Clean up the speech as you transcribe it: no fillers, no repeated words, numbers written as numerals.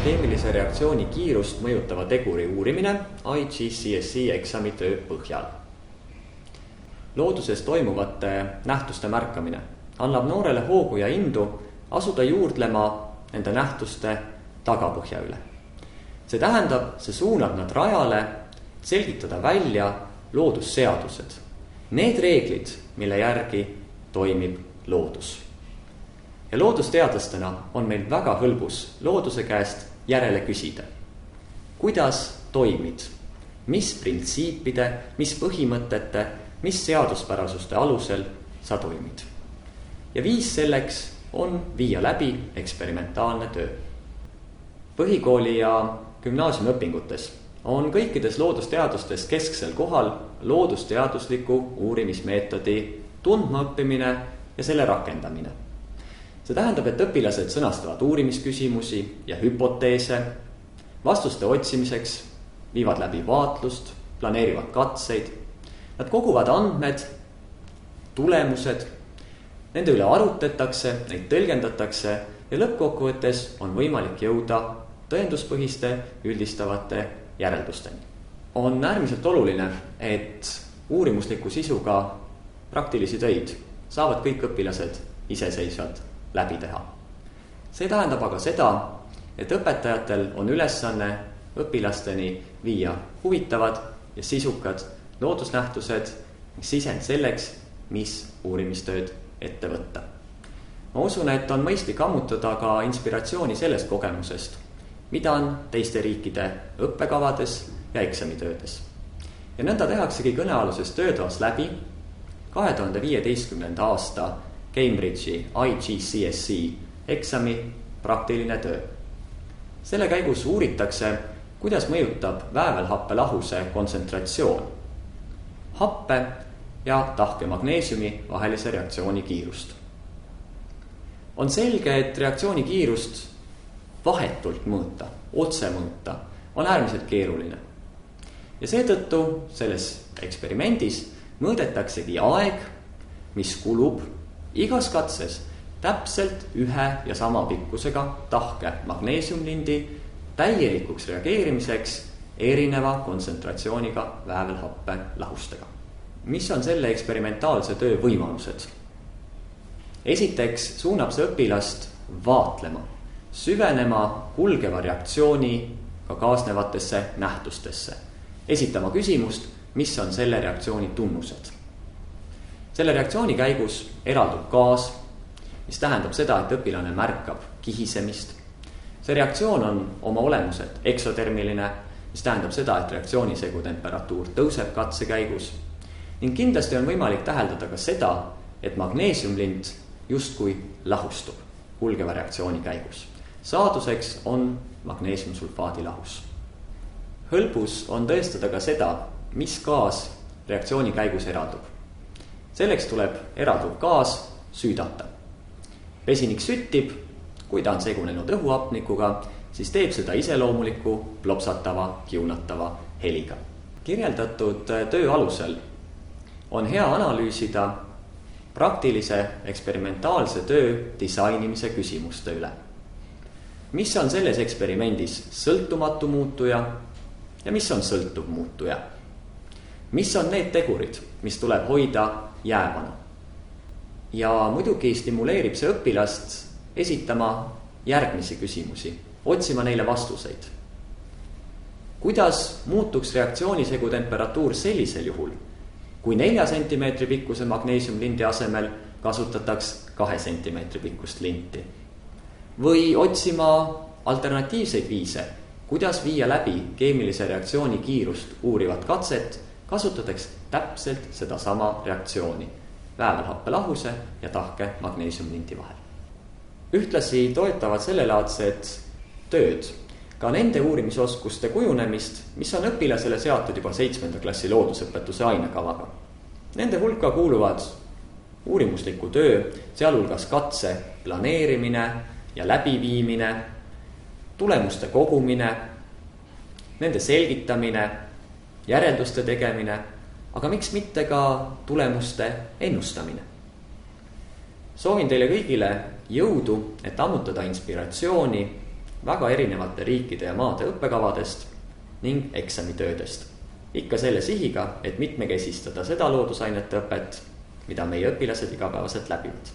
keemilise reaktsiooni kiirust mõjutava teguri uurimine IGCSE eksamitöö põhjal. Looduses toimuvate nähtuste märkamine annab noorele hoogu ja indu asuda juurdlema nende nähtuste tagapõhja üle. See tähendab, see suunab nad rajale selgitada välja loodusseadused, need reeglid, mille järgi toimib loodus. Ja loodusteadlastena on meil väga hõlbus looduse käest järele küsida. Kuidas toimid? Mis printsiipide, mis põhimõtete, mis seaduspärasuste alusel sa toimid? Ja viis selleks on viia läbi eksperimentaalne töö. Põhikooli ja gümnaasiumiõpingutes on kõikides loodusteadustes kesksel kohal loodusteadusliku uurimismeetodi tundmaõppimine ja selle rakendamine. See tähendab, et õpilased sõnastavad uurimisküsimusi ja hüpoteese, vastuste otsimiseks viivad läbi vaatlust, planeerivad katseid, nad koguvad andmed, tulemused, nende üle arutatakse, neid tõlgendatakse ja lõppkokkuvõttes on võimalik jõuda tõenduspõhiste üldistavate järeldusteni. On äärmiselt oluline, et uurimusliku sisuga praktilisi töid saavad kõik õpilased iseseisvalt läbi teha. See tähendab aga seda, et õpetajatel on ülesanne õpilasteni viia huvitavad ja sisukad loodusnähtused sisend selleks, mis uurimistööd ette võtta. Ma usun, et on mõistlik ammutada ka inspiratsiooni sellest kogemusest, mida on teiste riikide õppekavades ja eksamitöödes. Ja nõnda tehaksegi kõnealuses töötoas läbi 2015. aasta Cambridge'i IGCSE eksami praktiline töö. Selle käigus uuritakse, kuidas mõjutab väävelhappe lahuse kontsentratsioon happe ja tahke magneesiumi vahelise reaktsiooni kiirust. On selge, et reaktsiooni kiirust vahetult mõõta, otse mõõta on äärmiselt keeruline. Ja seetõttu selles eksperimendis mõõdetaksegi aeg, mis kulub igas katses täpselt ühe ja sama pikkusega tahke magneesiumlindi täielikuks reageerimiseks erineva kontsentratsiooniga väävelhappe lahustega. Mis on selle eksperimentaalse töö võimalused? Esiteks suunab see õpilast vaatlema, süvenema kulgeva reaktsiooniga kaasnevatesse nähtustesse, esitama küsimust, mis on selle reaktsiooni tunnused. Selle reaktsiooni käigus eraldub gaas, mis tähendab seda, et õpilane märkab kihisemist. See reaktsioon on oma olemuselt eksotermiline, mis tähendab seda, et reaktsioonisegu temperatuur tõuseb katse käigus. Ning kindlasti on võimalik täheldada ka seda, et magneesiumlind justkui lahustub kulgeva reaktsiooni käigus. Saaduseks on magneesiumsulfaadi lahus. Hõlbus on tõestada ka seda, mis gaas reaktsiooni käigus eraldub. Selleks tuleb eralduv gaas süüdata. Vesinik süttib, kui ta on segunenud õhuhapnikuga, siis teeb seda iseloomuliku, plopsatava, kiunatava heliga. Kirjeldatud töö alusel on hea analüüsida praktilise eksperimentaalse töö disainimise küsimuste üle. Mis on selles eksperimendis sõltumatu muutuja ja mis on sõltuv muutuja? Mis on need tegurid, mis tuleb hoida jäävana? Ja muidugi stimuleerib see õpilast esitama järgmisi küsimusi, otsima neile vastuseid. Kuidas muutuks reaktsioonisegu temperatuur sellisel juhul, kui 4 cm pikkuse magneesiumlindi asemel kasutataks 2 cm pikkust linti? Või otsima alternatiivseid viise, kuidas viia läbi keemilise reaktsiooni kiirust uurivat katset, kasutades täpselt sedasama reaktsiooni väävelhappe lahuse ja tahke magneesiumlinti vahel. Ühtlasi toetavad sellelaadsed tööd ka nende uurimisoskuste kujunemist, mis on õpilasele seatud juba 7. klassi loodusõpetuse ainekavaga. Nende hulka kuuluvad uurimusliku töö, sealhulgas katse planeerimine ja läbiviimine, tulemuste kogumine, nende selgitamine, järelduste tegemine, aga miks mitte ka tulemuste ennustamine. Soovin teile kõigile jõudu, et ammutada inspiratsiooni väga erinevate riikide ja maade õppekavadest ning eksamitöödest. Ikka selle sihiga, et mitmekesistada seda loodusainete õpet, mida meie õpilased igapäevaselt läbivad.